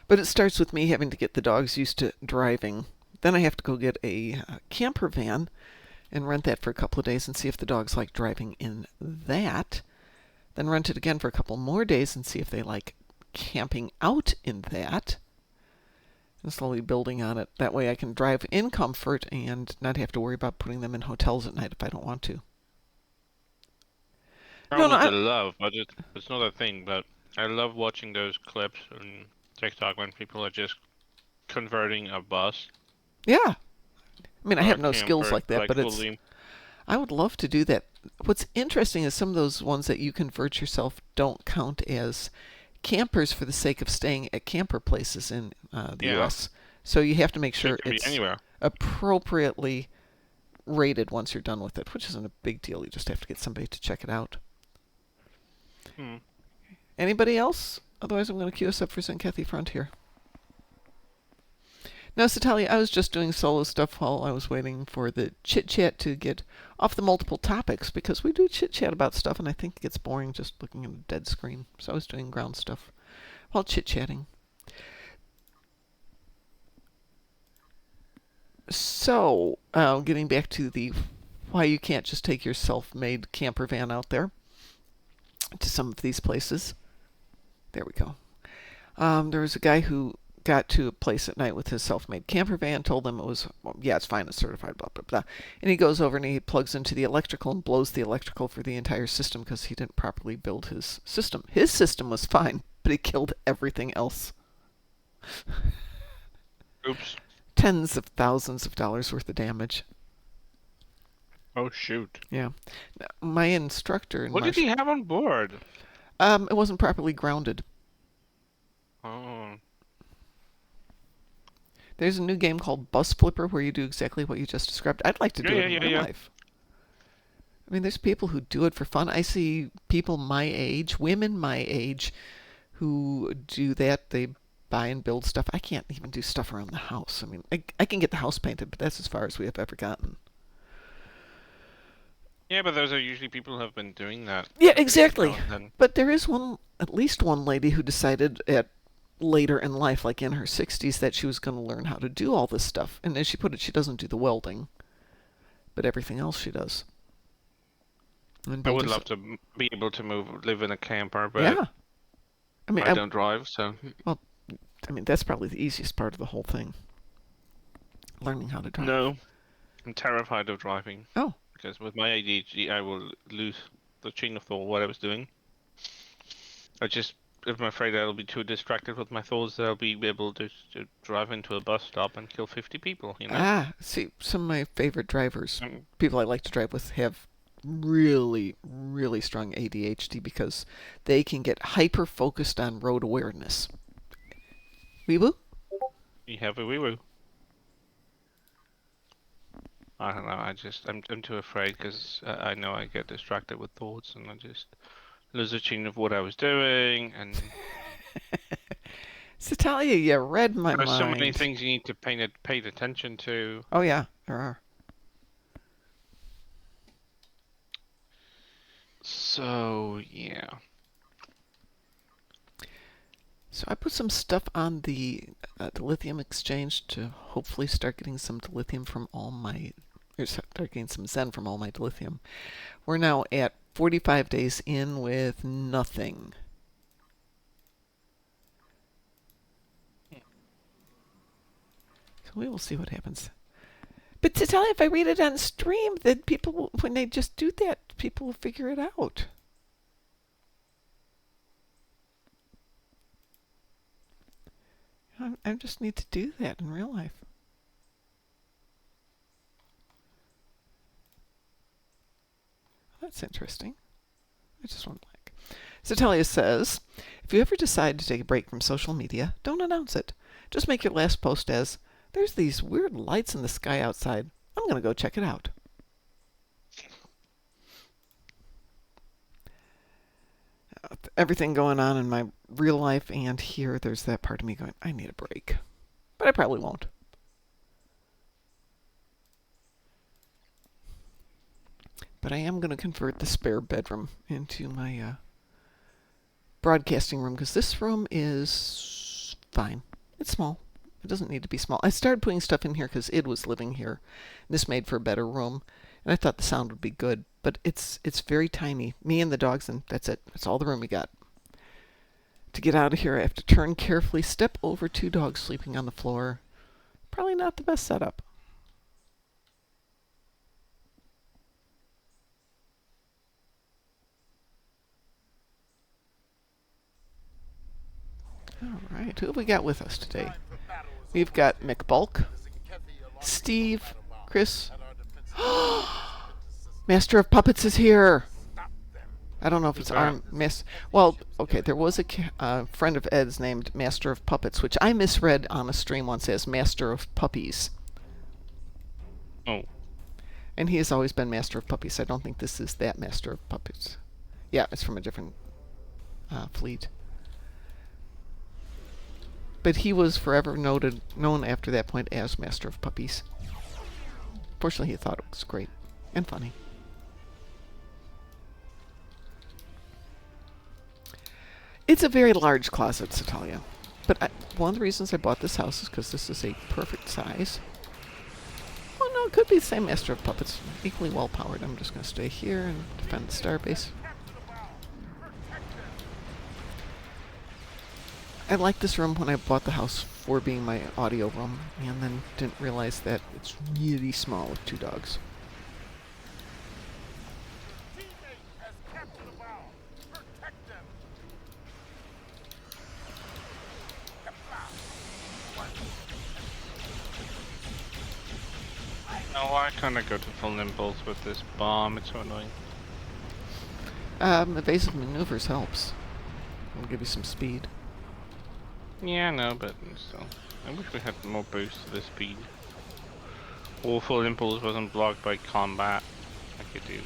But it starts with me having to get the dogs used to driving. Then I have to go get a camper van and rent that for a couple of days and see if the dogs like driving in that. Then rent it again for a couple more days and see if they like camping out in that. And slowly building on it. That way I can drive in comfort and not have to worry about putting them in hotels at night if I don't want to. I No, no, would love, but it's not a thing, but I love watching those clips on TikTok when people are just converting a bus yeah. I mean, I or a have no skills camper like to that, like but it's. fully. I would love to do that. What's interesting is some of those ones that you convert yourself don't count as campers for the sake of staying at camper places in the Yeah, U.S. So you have to make so it sure can be it's anywhere. appropriately rated once you're done with it, which isn't a big deal. You just have to get somebody to check it out. Hmm. Anybody else? Otherwise, I'm going to queue us up for St. Kathy Frontier. No, Satalia, I was just doing solo stuff while I was waiting for the chit chat to get off the multiple topics because we do chit chat about stuff and I think it gets boring just looking at a dead screen. So I was doing ground stuff while chit chatting. So, getting back to the why you can't just take your self made camper van out there to some of these places. There we go. There was a guy who got to a place at night with his self-made camper van, told them it was, well, yeah, it's fine, it's certified, blah, blah, blah. And he goes over and he plugs into the electrical and blows the electrical for the entire system because he didn't properly build his system. His system was fine, but he killed everything else. Oops. Tens of thousands of dollars worth of damage. Oh shoot. Yeah. My instructor in What did he have on board? it wasn't properly grounded. Oh. There's a new game called Bus Flipper where you do exactly what you just described. I'd like to do it in real life. I mean, there's people who do it for fun. I see people my age, women my age, who do that. They buy and build stuff. I can't even do stuff around the house. I mean, I can get the house painted, but that's as far as we have ever gotten. Yeah, but those are usually people who have been doing that. Yeah, exactly. But there is at least one lady who decided at later in life, like in her 60s, that she was going to learn how to do all this stuff. And as she put it, she doesn't do the welding, but everything else she does. And I would love to be able to live in a camper, but yeah. I mean, I don't drive, so. Well, I mean, that's probably the easiest part of the whole thing. Learning how to drive. No, I'm terrified of driving. Oh. Because with my ADHD, I will lose the chain of thought what I was doing. I'm afraid I'll be too distracted with my thoughts that I'll be able to drive into a bus stop and kill 50 people, you know? Ah, see, some of my favorite drivers, people I like to drive with, have really, really strong ADHD because they can get hyper-focused on road awareness. Wee-woo? You have a wee-woo. I don't know, I'm too afraid because I know I get distracted with thoughts and I just lose the chain of what I was doing and... Satalia, you read my mind. There's so many things you need to pay attention to. Oh yeah, there are. So, yeah. So I put some stuff on the lithium exchange to hopefully start getting some dilithium from all my... or start getting some Zen from all my dilithium. We're now at 45 days in with nothing. So we will see what happens. But to tell you, if I read it on stream, then people, when they just do that, people will figure it out. I just need to do that in real life. That's interesting. I just want like. Satalia says, if you ever decide to take a break from social media, don't announce it. Just make your last post as, there's these weird lights in the sky outside. I'm going to go check it out. Everything going on in my real life and here, there's that part of me going, I need a break. But I probably won't. But I am going to convert the spare bedroom into my broadcasting room because this room is fine. It's small. It doesn't need to be small. I started putting stuff in here because Id was living here. This made for a better room. And I thought the sound would be good. But it's very tiny. Me and the dogs, and that's it. That's all the room we got. To get out of here, I have to turn carefully, step over 2 dogs sleeping on the floor. Probably not the best setup. All right, who have we got with us today? We've got McBulk, Steve, Chris. Master of Puppets is here. I don't know if it's our Well, okay, there was a friend of Ed's named Master of Puppets, which I misread on a stream once as Master of Puppies. Oh. And he has always been Master of Puppies. I don't think this is that Master of Puppets. Yeah, it's from a different fleet. But he was forever known after that point as Master of Puppies. Fortunately, he thought it was great and funny. It's a very large closet, Satalia. But one of the reasons I bought this house is because this is a perfect size. Well, no, it could be the same Master of Puppets. Equally well powered. I'm just going to stay here and defend the starbase. I liked this room when I bought the house for being my audio room, and then didn't realize that it's really small with 2 dogs. No, I kind of go to full impulse with this bomb. It's so annoying. Evasive maneuvers helps. It'll give you some speed. Yeah, no, but still. I wish we had more boost to the speed. Or full impulse wasn't blocked by combat like it is.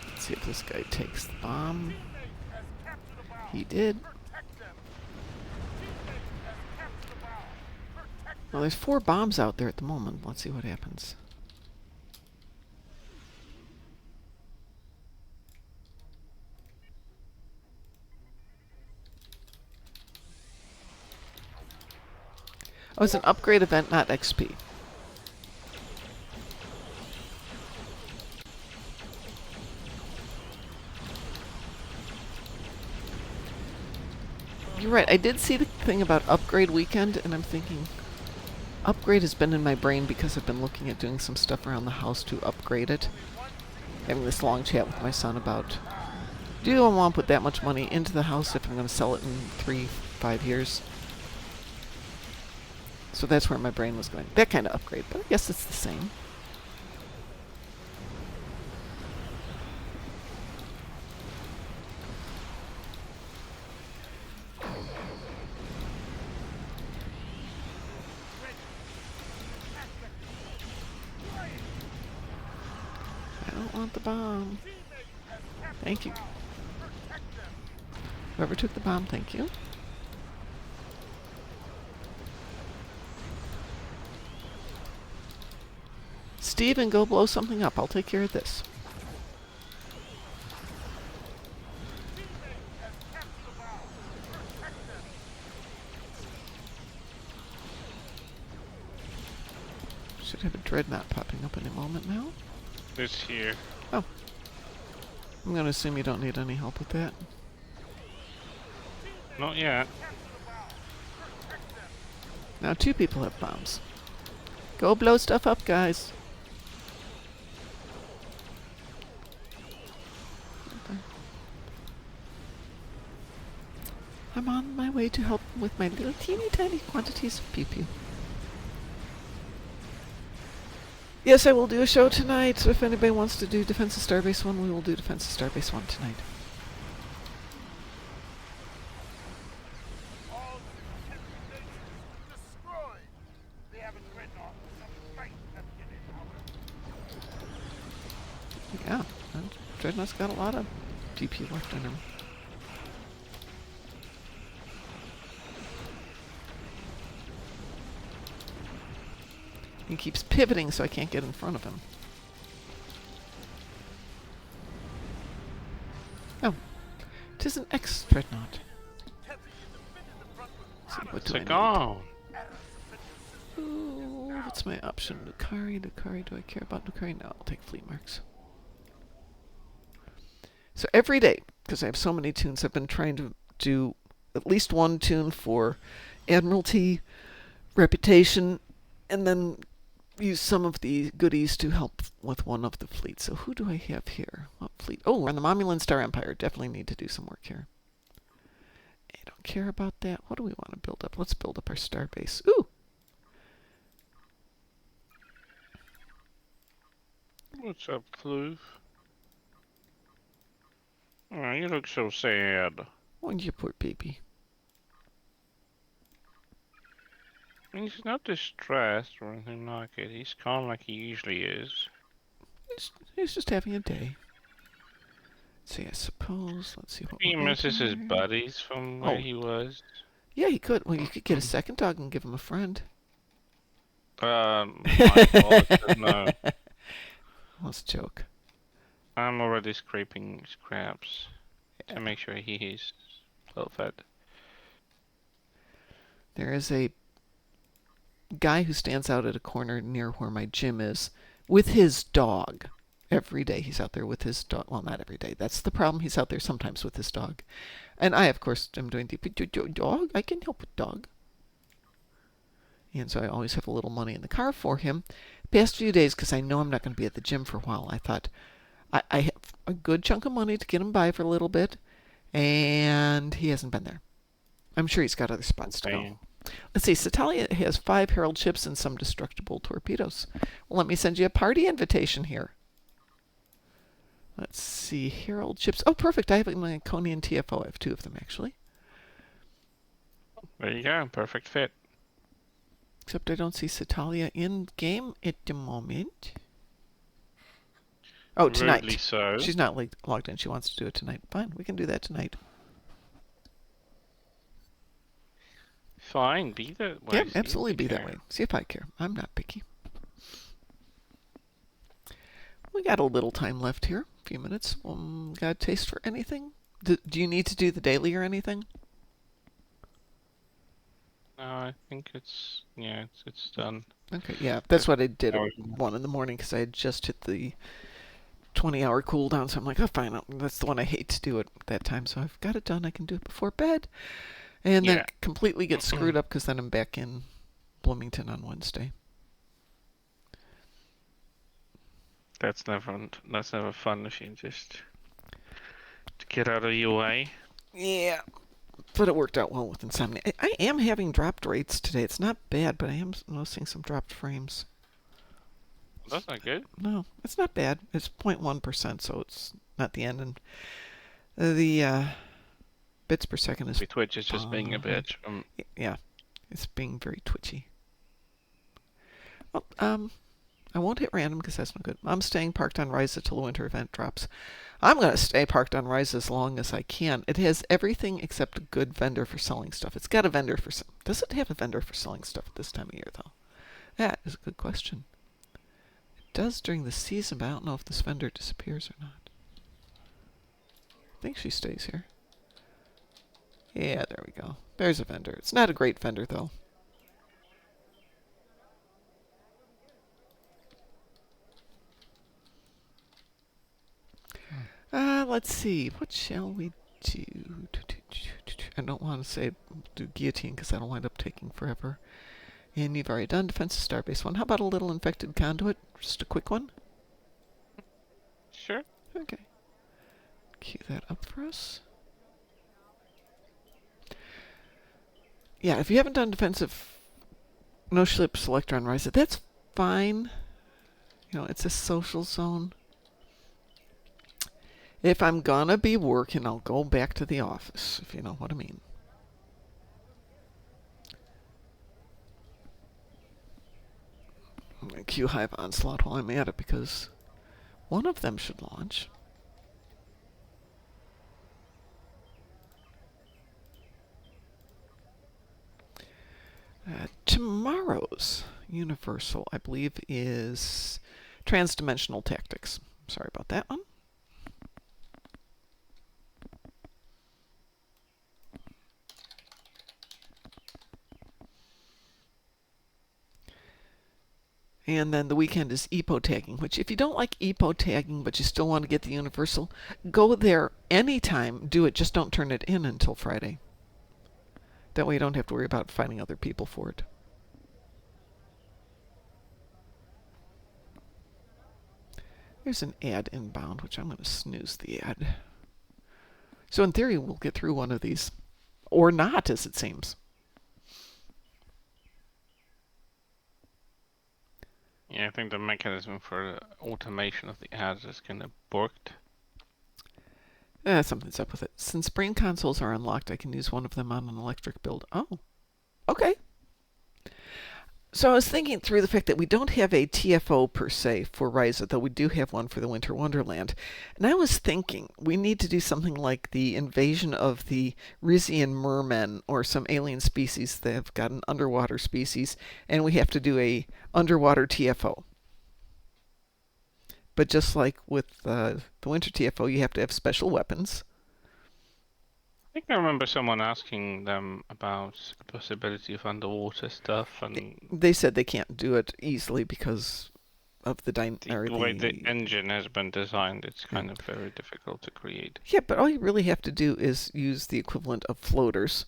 Let's see if this guy takes the bomb. He did. Well, there's 4 bombs out there at the moment. Let's see what happens. Oh, it's an upgrade event, not XP. You're right. I did see the thing about upgrade weekend, and I'm thinking, upgrade has been in my brain because I've been looking at doing some stuff around the house to upgrade it. Having this long chat with my son about, do I want to put that much money into the house if I'm going to sell it in 3-5 years? So that's where my brain was going. That kind of upgrade, but I guess it's the same. I don't want the bomb. Thank you. Whoever took the bomb, thank you. Steven, go blow something up. I'll take care of this. Should have a dreadnought popping up any moment now. It's here. Oh. I'm going to assume you don't need any help with that. Not yet. Now 2 people have bombs. Go blow stuff up, guys. I'm on my way to help with my little teeny tiny quantities of pew-pew. Yes, I will do a show tonight, so if anybody wants to do Defense of Starbase 1, we will do Defense of Starbase 1 tonight. Yeah, Dreadnought's got a lot of DP left in him. He keeps pivoting so I can't get in front of him. Oh, it is an X-Dreadnought. So what do I need? Gone. Ooh, what's my option? Nukari, do I care about Nukari? No, I'll take fleet marks. So every day, because I have so many tunes, I've been trying to do at least one tune for Admiralty, Reputation, and then use some of the goodies to help with one of the fleets. So who do I have here? What fleet? Oh, we're on the Momulan Star Empire. Definitely need to do some work here. I don't care about that. What do we want to build up? Let's build up our starbase. Ooh! What's up, Floof? Oh, you look so sad. Oh, you poor baby. He's not distressed or anything like it. He's calm like he usually is. He's just having a day. Let's see, I suppose. Let's see what He we'll add misses his here. buddies from where Oh, he was. yeah, he could. Well, you could get a second dog and give him a friend. My God, no. Let's joke. I'm already scraping scraps Yeah. to make sure he's well fed. There is a guy who stands out at a corner near where my gym is with his dog. Every day he's out there with his dog. Well, not every day. That's the problem. He's out there sometimes with his dog. And I, of course, am doing the dog. I can help with dog. And so I always have a little money in the car for him. Past few days, because I know I'm not going to be at the gym for a while, I thought I have a good chunk of money to get him by for a little bit. And he hasn't been there. I'm sure he's got other spots to go. Let's see, Satalia has 5 Herald chips and some destructible torpedoes. Well, let me send you a party invitation here. Let's see, Herald chips. Oh, perfect. I have my Coney and TFO. I have 2 of them, actually. There you go, perfect fit. Except I don't see Satalia in game at the moment. Oh, tonight. Rudely so. She's not logged in. She wants to do it tonight. Fine, we can do that tonight. Fine, be that way. Yeah, absolutely be that way. See if I care. I'm not picky. We got a little time left here. A few minutes. Got a taste for anything? Do you need to do the daily or anything? No, I think it's done. Okay, yeah, that's what I did at 1 in the morning because I had just hit the 20-hour cooldown. So I'm like, oh, fine. That's the one I hate to do at that time. So I've got it done. I can do it before bed. And then completely get screwed up because then I'm back in Bloomington on Wednesday. That's never fun if you just to get out of your way. Yeah. But it worked out well with insomnia. I am having dropped rates today. It's not bad, but I am noticing some dropped frames. That's not good. No, it's not bad. It's 0.1%, so it's not the end. And the bits per second is... Twitch is just being a bitch. Yeah, it's being very twitchy. Well, I won't hit random because that's no good. I'm staying parked on Rise until the winter event drops. I'm going to stay parked on Rise as long as I can. It has everything except a good vendor for selling stuff. It's got a vendor for... Does it have a vendor for selling stuff at this time of year, though? That is a good question. It does during the season, but I don't know if this vendor disappears or not. I think she stays here. Yeah, there we go. There's a vendor. It's not a great vendor, though. Let's see. What shall we do? I don't want to say do guillotine because that'll wind up taking forever. And you've already done defensive starbase 1. How about a little infected conduit? Just a quick one? Sure. Okay. Cue that up for us. Yeah, if you haven't done defensive no ship selector on Rise, that's fine. You know, it's a social zone. If I'm gonna be working, I'll go back to the office, if you know what I mean. I'm gonna queue Hive Onslaught while I'm at it because one of them should launch. Tomorrow's Universal, I believe, is Transdimensional Tactics. Sorry about that one. And then the weekend is EPO tagging, which if you don't like EPO tagging but you still want to get the Universal, go there anytime. Do it. Just don't turn it in until Friday. That way you don't have to worry about finding other people for it. There's an ad inbound, which I'm going to snooze the ad. So in theory, we'll get through one of these. Or not, as it seems. Yeah, I think the mechanism for automation of the ads is kind of borked. Something's up with it. Since brain consoles are unlocked, I can use one of them on an electric build. Oh, okay. So I was thinking through the fact that we don't have a TFO per se for Ryza, though we do have one for the Winter Wonderland. And I was thinking we need to do something like the invasion of the Rizian mermen or some alien species that have got an underwater species, and we have to do a underwater TFO. But just like with the Winter TFO, you have to have special weapons. I think I remember someone asking them about the possibility of underwater stuff and They said they can't do it easily because of the the way the engine has been designed. It's yeah. kind of very difficult to create. Yeah, but all you really have to do is use the equivalent of floaters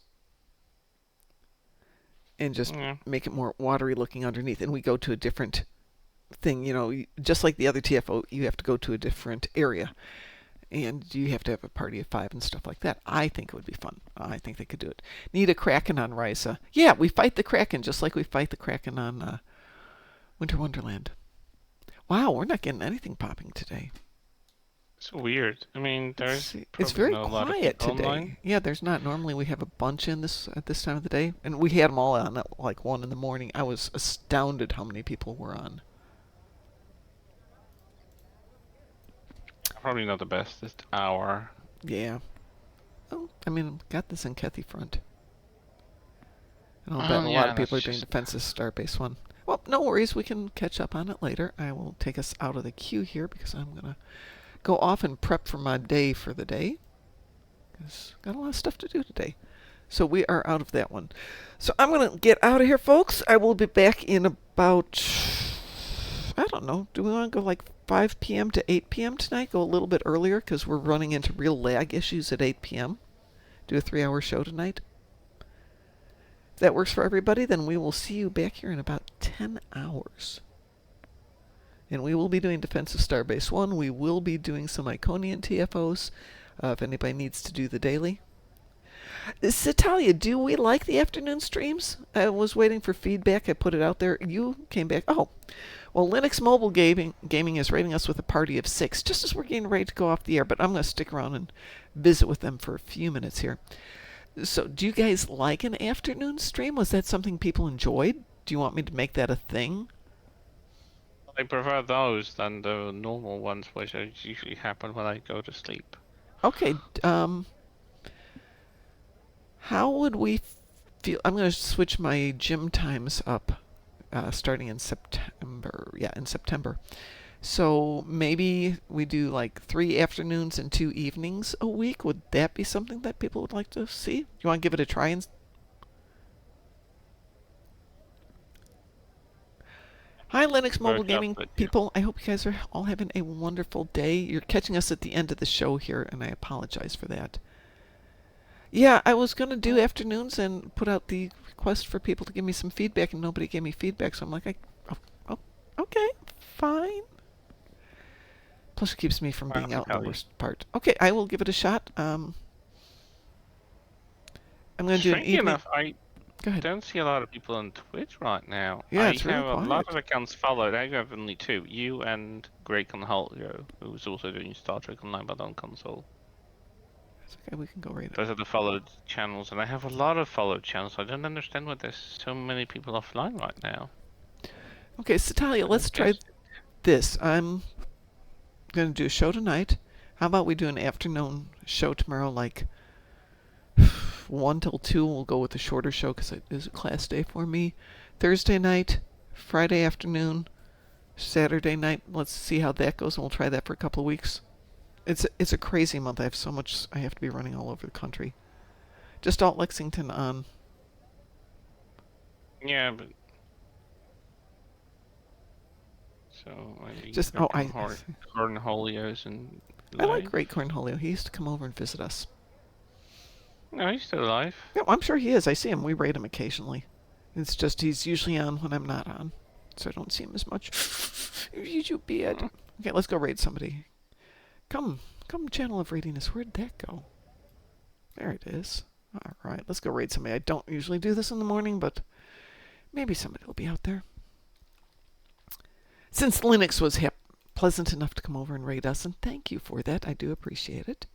and just Yeah. make it more watery looking underneath. And we go to a different thing, just like the other TFO, you have to go to a different area. And you have to have a party of 5 and stuff like that. I think it would be fun. I think they could do it. Need a Kraken on Ryza. Yeah, we fight the Kraken just like we fight the Kraken on Winter Wonderland. Wow, we're not getting anything popping today. It's weird. I mean, Let's there's see. It's probably very not a lot of quiet people online. today. Yeah, there's not. Normally we have a bunch in this at this time of the day, and we had them all on at like 1 in the morning. I was astounded how many people were on. Probably not the bestest hour. Yeah. Oh, I mean, got this in Kethy front. And I'll bet Oh a lot yeah, of people that's are doing just Defenses Starbase 1. Well, no worries. We can catch up on it later. I will take us out of the queue here because I'm going to go off and prep for my day for the day. Because got a lot of stuff to do today. So we are out of that one. So I'm going to get out of here, folks. I will be back in about, I don't know, do we want to go like 5 p.m. to 8 p.m. tonight? Go a little bit earlier because we're running into real lag issues at 8 p.m. Do a 3-hour show tonight. If that works for everybody, then we will see you back here in about 10 hours. And we will be doing Defense of Starbase 1. We will be doing some Iconian TFOs if anybody needs to do the daily. Citalia, do we like the afternoon streams? I was waiting for feedback. I put it out there. You came back. Oh, well, Linux Mobile Gaming is rating us with a party of 6, just as we're getting ready to go off the air. But I'm going to stick around and visit with them for a few minutes here. So, do you guys like an afternoon stream? Was that something people enjoyed? Do you want me to make that a thing? I prefer those than the normal ones, which usually happen when I go to sleep. Okay. How would we feel? I'm going to switch my gym times up, starting in September. Yeah, in September. So maybe we do like 3 afternoons and 2 evenings a week. Would that be something that people would like to see? You want to give it a try? Hi, Linux Mobile Broke up Gaming with you. people. I hope you guys are all having a wonderful day. You're catching us at the end of the show here, and I apologize for that. Yeah, I was going to do afternoons and put out the request for people to give me some feedback, and nobody gave me feedback, so I'm like, oh, oh, okay, fine. Plus, it keeps me from I being can out in the tell you. worst part. Okay, I will give it a shot. I'm going to do an Strangely evening. enough, I Go ahead. don't see a lot of people on Twitch right now. Yeah, I it's really have a lot quiet. of accounts followed. I have only 2. You and Greg Conholio, who's also doing Star Trek Online but on console. It's okay, we can go right. Those are the followed channels, and I have a lot of followed channels. So I don't understand why there's so many people offline right now. Okay, so Talia, I let's try guess this. I'm going to do a show tonight. How about we do an afternoon show tomorrow, like 1 till 2? We'll go with the shorter show because it is a class day for me. Thursday night, Friday afternoon, Saturday night. Let's see how that goes, and we'll try that for a couple of weeks. It's a crazy month. I have so much. I have to be running all over the country. Just Alt Lexington on. yeah, but so maybe Just Greg I Conholio's and I like live. Great Cornholio. He used to come over and visit us. No, he's still alive. Yeah, I'm sure he is. I see him. We raid him occasionally. It's just he's usually on when I'm not on, so I don't see him as much. You beard. Hmm. Okay, let's go raid somebody. Come, channel of raidiness. Where'd that go? There it is. All right, let's go raid somebody. I don't usually do this in the morning, but maybe somebody will be out there. Since Linux was pleasant enough to come over and raid us, and thank you for that. I do appreciate it.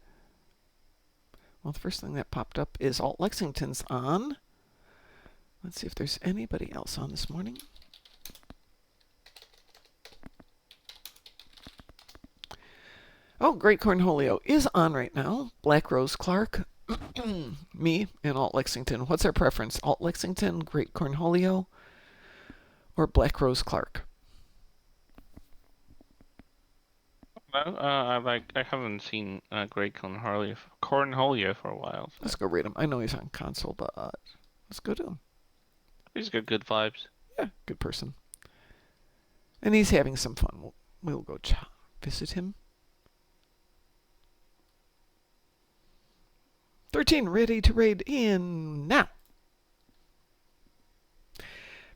Well, the first thing that popped up is Alt Lexington's on. Let's see if there's anybody else on this morning. Oh, Great Cornholio is on right now. Black Rose Clark, me, and Alt Lexington. What's our preference? Alt Lexington, Great Cornholio, or Black Rose Clark? Well, I haven't seen Great Cornholio for a while. So. Let's go read him. I know he's on console, but let's go to him. He's got good vibes. Yeah, good person. And he's having some fun. We'll go visit him. 13 ready to raid in now.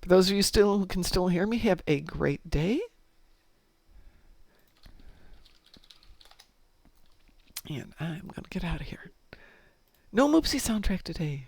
For those of you who can still hear me, have a great day. And I'm going to get out of here. No Moopsy soundtrack today.